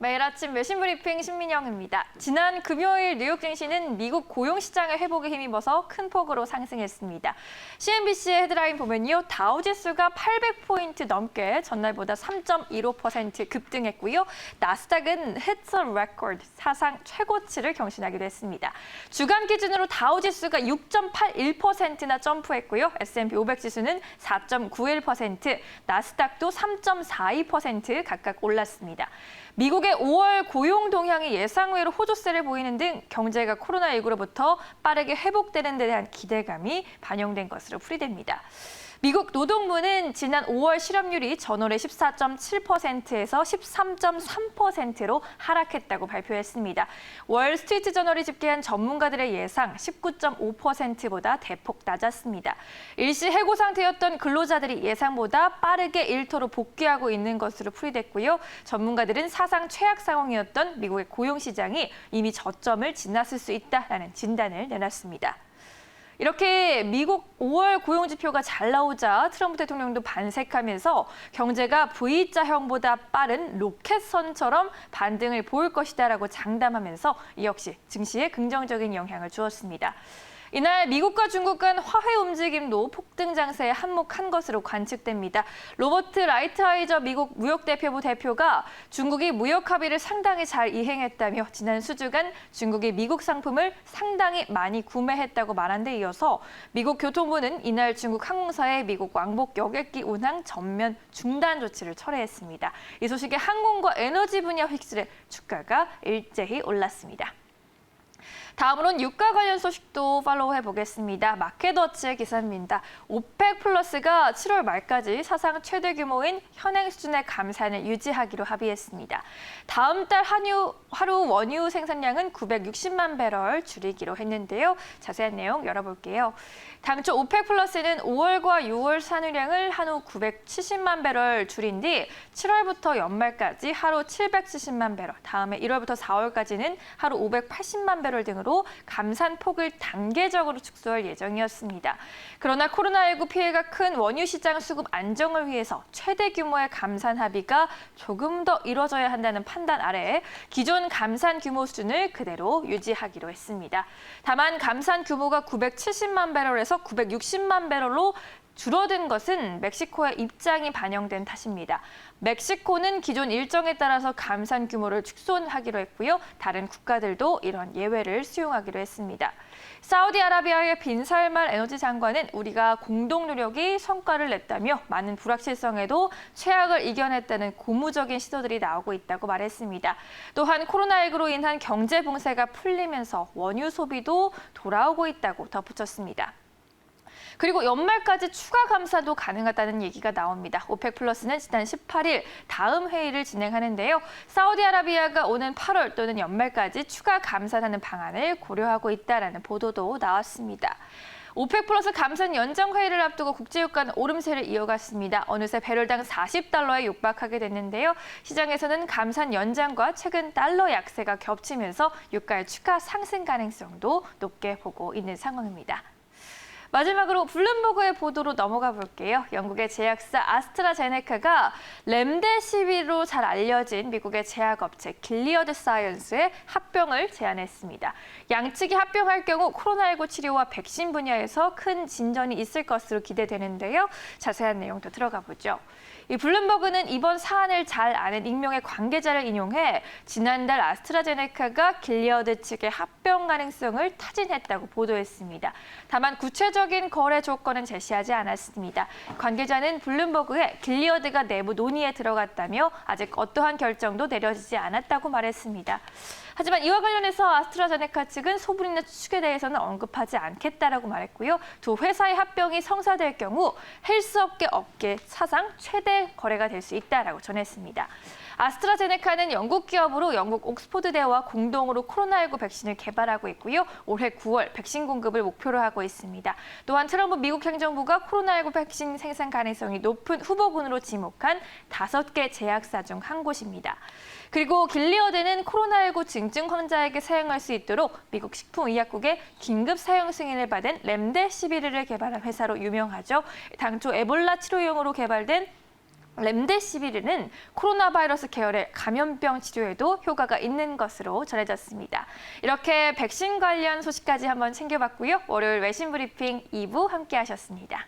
매일 아침 외신 브리핑 신민영입니다. 지난 금요일 뉴욕 증시는 미국 고용시장의 회복에 힘입어서 큰 폭으로 상승했습니다. CNBC의 헤드라인 보면요. 다우지수가 800포인트 넘게 전날보다 3.15% 급등했고요. 나스닥은 hits a record, 사상 최고치를 경신하기도 했습니다. 주간 기준으로 다우지수가 6.81%나 점프했고요. S&P 500지수는 4.91%, 나스닥도 3.42% 각각 올랐습니다. 미국의 5월 고용 동향이 예상외로 호조세를 보이는 등 경제가 코로나19로부터 빠르게 회복되는 데 대한 기대감이 반영된 것으로 풀이됩니다. 미국 노동부는 지난 5월 실업률이 전월의 14.7%에서 13.3%로 하락했다고 발표했습니다. 월스트리트저널이 집계한 전문가들의 예상 19.5%보다 대폭 낮았습니다. 일시 해고 상태였던 근로자들이 예상보다 빠르게 일터로 복귀하고 있는 것으로 풀이됐고요. 전문가들은 사상 최악 상황이었던 미국의 고용시장이 이미 저점을 지났을 수 있다라는 진단을 내놨습니다. 이렇게 미국 5월 고용지표가 잘 나오자 트럼프 대통령도 반색하면서 경제가 V자형보다 빠른 로켓선처럼 반등을 보일 것이다라고 장담하면서 이 역시 증시에 긍정적인 영향을 주었습니다. 이날 미국과 중국 간 화해 움직임도 폭등 장세에 한몫한 것으로 관측됩니다. 로버트 라이트하이저 미국 무역대표부 대표가 중국이 무역 합의를 상당히 잘 이행했다며 지난 수주간 중국이 미국 상품을 상당히 많이 구매했다고 말한 데 이어서 미국 교통부는 이날 중국 항공사의 미국 왕복 여객기 운항 전면 중단 조치를 철회했습니다. 이 소식에 항공과 에너지 분야 휩쓸려 주가가 일제히 올랐습니다. 다음으론 유가 관련 소식도 팔로우 해보겠습니다. 마켓워치의 기사입니다. 오펙 플러스가 7월 말까지 사상 최대 규모인 현행 수준의 감산을 유지하기로 합의했습니다. 다음 달 하루 원유 생산량은 960만 배럴 줄이기로 했는데요. 자세한 내용 열어볼게요. 당초 오펙 플러스는 5월과 6월 산유량을 한우 970만 배럴 줄인 뒤 7월부터 연말까지 하루 770만 배럴, 다음에 1월부터 4월까지는 하루 580만 배럴 등으로 감산 폭을 단계적으로 축소할 예정이었습니다. 그러나 코로나19 피해가 큰 원유 시장 수급 안정을 위해서 최대 규모의 감산 합의가 조금 더 이뤄져야 한다는 판단 아래 기존 감산 규모 수준을 그대로 유지하기로 했습니다. 다만 감산 규모가 970만 배럴에서 960만 배럴로 줄어든 것은 멕시코의 입장이 반영된 탓입니다. 멕시코는 기존 일정에 따라서 감산 규모를 축소하기로 했고요. 다른 국가들도 이런 예외를 수용하기로 했습니다. 사우디아라비아의 빈살만 에너지 장관은 우리가 공동 노력이 성과를 냈다며 많은 불확실성에도 최악을 이겨냈다는 고무적인 시도들이 나오고 있다고 말했습니다. 또한 코로나19로 인한 경제 봉쇄가 풀리면서 원유 소비도 돌아오고 있다고 덧붙였습니다. 그리고 연말까지 추가 감사도 가능하다는 얘기가 나옵니다. 오펙 플러스는 지난 18일 다음 회의를 진행하는데요. 사우디아라비아가 오는 8월 또는 연말까지 추가 감산하는 방안을 고려하고 있다라는 보도도 나왔습니다. 오펙 플러스 감산 연장 회의를 앞두고 국제유가는 오름세를 이어갔습니다. 어느새 배럴당 40달러에 육박하게 됐는데요. 시장에서는 감산 연장과 최근 달러 약세가 겹치면서 유가의 추가 상승 가능성도 높게 보고 있는 상황입니다. 마지막으로 블룸버그의 보도로 넘어가 볼게요. 영국의 제약사 아스트라제네카가 렘데시비르로 잘 알려진 미국의 제약업체 길리어드 사이언스의 합병을 제안했습니다. 양측이 합병할 경우 코로나19 치료와 백신 분야에서 큰 진전이 있을 것으로 기대되는데요. 자세한 내용도 들어가 보죠. 이 블룸버그는 이번 사안을 잘 아는 익명의 관계자를 인용해 지난달 아스트라제네카가 길리어드 측의 합병 가능성을 타진했다고 보도했습니다. 다만 구체적인 거래 조건은 제시하지 않았습니다. 관계자는 블룸버그에 길리어드가 내부 논의에 들어갔다며 아직 어떠한 결정도 내려지지 않았다고 말했습니다. 하지만 이와 관련해서 아스트라제네카 측은 소문이나 추측에 대해서는 언급하지 않겠다라고 말했고요. 두 회사의 합병이 성사될 경우 헬스업계 사상 최대 거래가 될 수 있다라고 전했습니다. 아스트라제네카는 영국 기업으로 영국 옥스퍼드대와 공동으로 코로나19 백신을 개발하고 있고요. 올해 9월 백신 공급을 목표로 하고 있습니다. 또한 트럼프 미국 행정부가 코로나19 백신 생산 가능성이 높은 후보군으로 지목한 5개 제약사 중 한 곳입니다. 그리고 길리어드는 코로나19 증증 환자에게 사용할 수 있도록 미국 식품의약국의 긴급 사용 승인을 받은 렘데시비르를 개발한 회사로 유명하죠. 당초 에볼라 치료용으로 개발된 렘데시비르는 코로나 바이러스 계열의 감염병 치료에도 효과가 있는 것으로 전해졌습니다. 이렇게 백신 관련 소식까지 한번 챙겨봤고요. 월요일 외신 브리핑 2부 함께 하셨습니다.